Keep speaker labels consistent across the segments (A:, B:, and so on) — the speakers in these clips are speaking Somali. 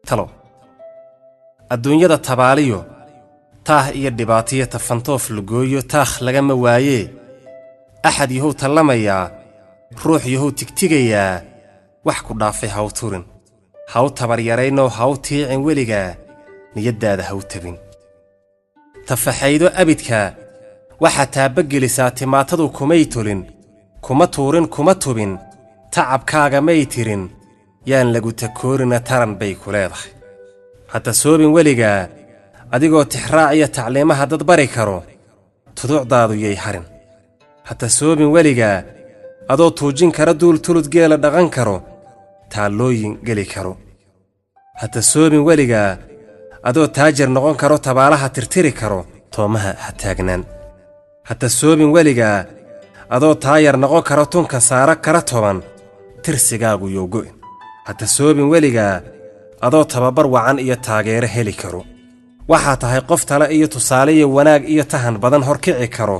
A: talo adduunyada tabaaliyo taah iyo dhibaatiyo tafantoof lugooyo taakh lagama waayee axad yahow tallamayaa ruux yahow tigtigayaa wax ku dhaafay haw turin haw tabaryaraynoo haw tiicin weligaa niyaddaada haw tabin tafaxaydo abidka waxaa taabagelisaa timaatadu kumay tolin kuma tuurin kuma tubin tacabkaaga may tirin yaan lagu takoorina taran bay ku leedahay hadda soobin weligaa adigoo tixraac iyo tacliimaha dad bari karo tuduucdaadu yay harin hadda soobin weligaa adoo tuujin kara duul tulud geela dhaqan karo taallooyin geli karo hadda soobin weligaa adoo taajir noqon karo tabaalaha tirtiri karo toomaha ha taagnaan hadda soobin weligaa adoo taayar noqon karo tunka saara kara toban tirsigaagu yow go'in hadda soobin weligaa adoo tababar wacan iyo taageero heli karo waxaa tahay qof tale iyo tusaale iyo wanaag iyo tahan badan horkici karo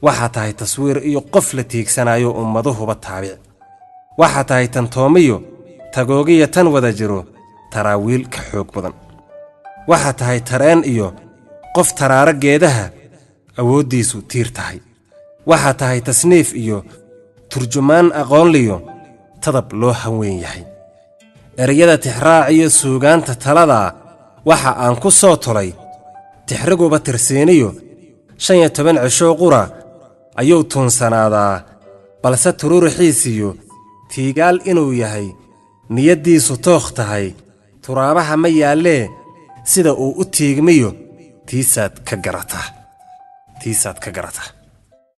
A: waxaa tahay taswiir iyo qof la tiigsanayo ummaduhuba taabic waxaa tahay tan toomiyo tagoogiya tan wada jiro taraawiil ka xoog badan waxaa tahay tareen iyo qof taraara geedaha awooddiisu tiir tahay waxaa tahay tasniif iyo turjumaan aqoonliyo tadab loo hanweyn yahay ereyada tixraac iyo suugaanta talada waxa aan ku soo tolay tixriguba tirsiiniyo 15 cisho qura ayuu tuunsanaadaa balse turuurixiisiyo tiigaal inuu yahay niyaddiisu tookh tahay turaabaha ma yaallee sida uu u tiigmiyo tiisaad ka garataa